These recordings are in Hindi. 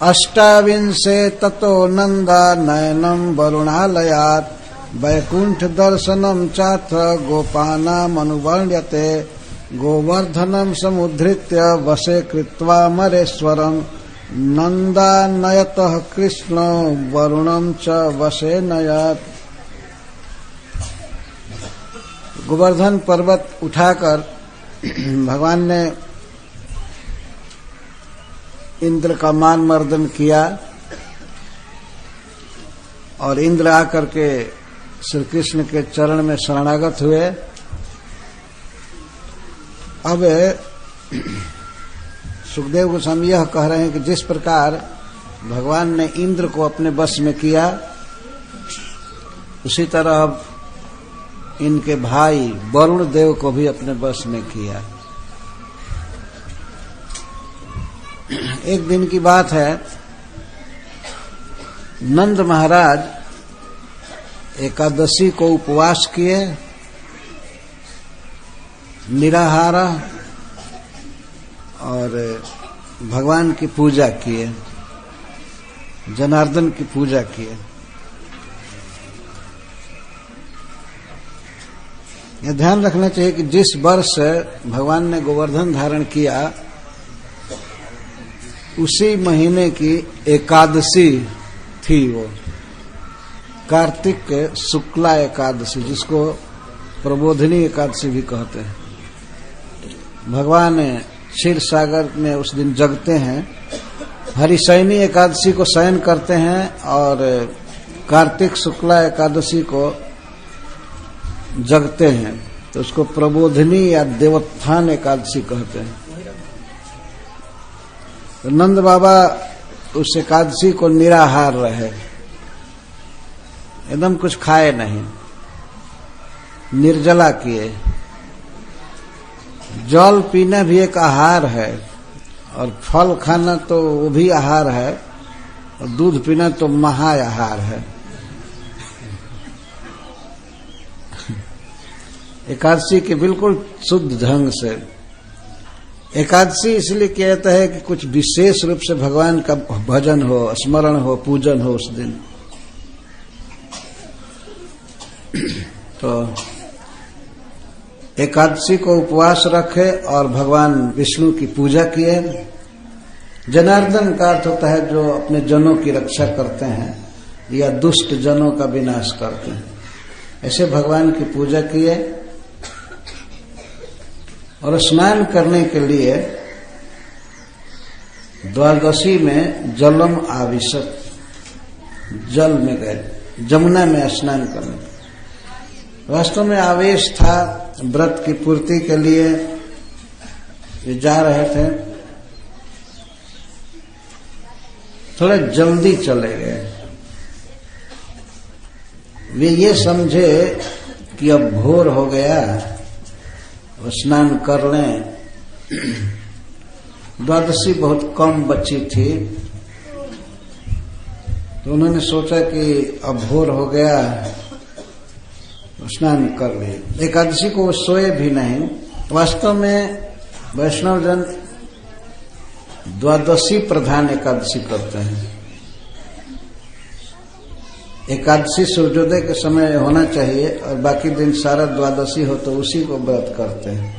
अष्टाविंशे ततो नंदा नयनम वरुणालयात् वैकुंठ दर्शनम चात्र गोपानामनुवर्ण्यते गोवर्धनम समुद्धृत्य वशे कृत्वा मरेश्वरम नंदानयतः कृष्ण वरुणम च वशे नयात्। गोवर्धन पर्वत उठाकर भगवान ने इंद्र का मान मर्दन किया और इंद्र आकर के श्री कृष्ण के चरण में शरणागत हुए। अब सुखदेव गोस्वामी यह कह रहे हैं कि जिस प्रकार भगवान ने इंद्र को अपने वश में किया, उसी तरह अब इनके भाई वरुण देव को भी अपने वश में किया। एक दिन की बात है, नंद महाराज एकादशी को उपवास किए, निराहारा, और भगवान की पूजा किए, जनार्दन की पूजा किए। यह ध्यान रखना चाहिए कि जिस वर्ष भगवान ने गोवर्धन धारण किया, उसी महीने की एकादशी थी, वो कार्तिक शुक्ला एकादशी, जिसको प्रबोधिनी एकादशी भी कहते हैं। भगवान क्षीर सागर में उस दिन जगते हैं, हरिशयनी एकादशी को शयन करते हैं और कार्तिक शुक्ला एकादशी को जगते हैं, तो उसको प्रबोधिनी या देवोत्थान एकादशी कहते हैं। तो नंद बाबा उस एकादशी को निराहार रहे, एकदम कुछ खाए नहीं, निर्जला किए। जल पीना भी एक आहार है, और फल खाना तो वो भी आहार है, और दूध पीना तो महाआहार है। एकादशी के बिल्कुल शुद्ध ढंग से। एकादशी इसलिए कहता है कि कुछ विशेष रूप से भगवान का भजन हो, स्मरण हो, पूजन हो उस दिन। तो एकादशी को उपवास रखे और भगवान विष्णु की पूजा किए। जनार्दन का अर्थ होता है जो अपने जनों की रक्षा करते हैं या दुष्ट जनों का विनाश करते हैं। ऐसे भगवान की पूजा किए और स्नान करने के लिए द्वादशी में जलम आविशत, जल में गए, जमुना में स्नान करने। वास्तव में आवेश था, व्रत की पूर्ति के लिए ये जा रहे थे, थोड़े जल्दी चले गए। वे ये समझे कि अब भोर हो गया, स्नान कर लें। द्वादशी बहुत कम बची थी, तो उन्होंने सोचा कि अब भोर हो गया, स्नान कर ले। एकादशी को वो सोए भी नहीं। वास्तव में वैष्णव जन द्वादशी प्रधान एकादशी करते हैं। एकादशी सूर्योदय के समय होना चाहिए और बाकी दिन सारा द्वादशी हो तो उसी को व्रत करते हैं,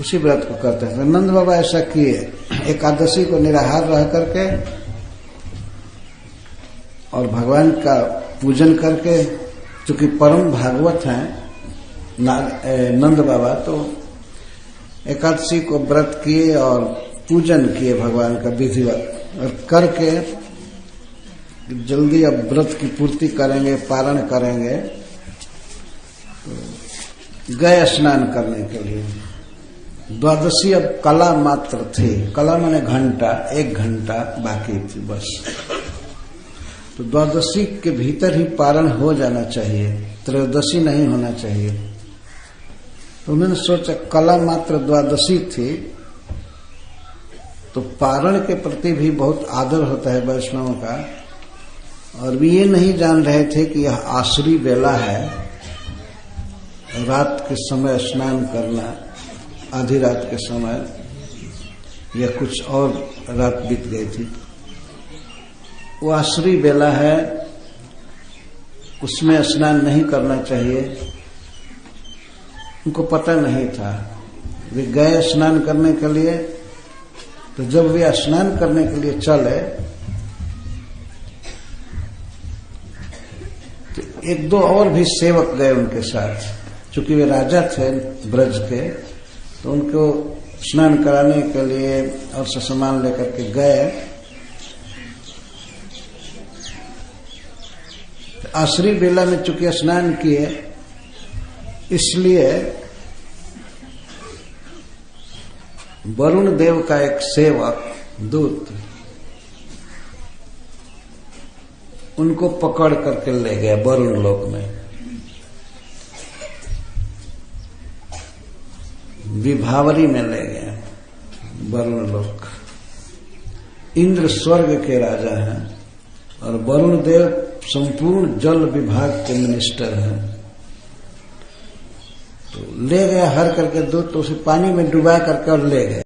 उसी व्रत को करते हैं। नंद बाबा ऐसा किए, एकादशी को निराहार रह करके और भगवान का पूजन करके, चूंकि परम भागवत हैं नंद बाबा, तो एकादशी को व्रत किए और पूजन किए भगवान का विधिवत, और करके जल्दी अब व्रत की पूर्ति करेंगे, पारण करेंगे, तो गए स्नान करने के लिए। द्वादशी अब कला मात्र थी, कला माने घंटा, 1 घंटा बाकी थी बस। तो द्वादशी के भीतर ही पारण हो जाना चाहिए, त्रयोदशी नहीं होना चाहिए। तो उन्होंने सोचा कला मात्र द्वादशी थी, तो पारण के प्रति भी बहुत आदर होता है वैष्णवों का, और भी ये नहीं जान रहे थे कि यह आसुरी बेला है, रात के समय स्नान करना, आधी रात के समय। या कुछ और रात बीत गई थी। वो आश्री बेला है, उसमें स्नान नहीं करना चाहिए। उनको पता नहीं था, वे गए स्नान करने के लिए। तो जब वे स्नान करने के लिए चले तो एक दो और भी सेवक गए उनके साथ। चूंकि वे राजा थे ब्रज के, तो उनको स्नान कराने के लिए और सामान लेकर के गए। तो आश्री बेला में चूंकि स्नान किए, इसलिए वरुण देव का एक सेवक दूत उनको पकड़ करके ले गया वरुण लोक में। विभावरी में ले गया वरुण लोक। इंद्र स्वर्ग के राजा हैं और वरुण देव संपूर्ण जल विभाग के मिनिस्टर हैं। तो ले गया हर करके दूध, तो उसे पानी में डुबा करके और ले गए।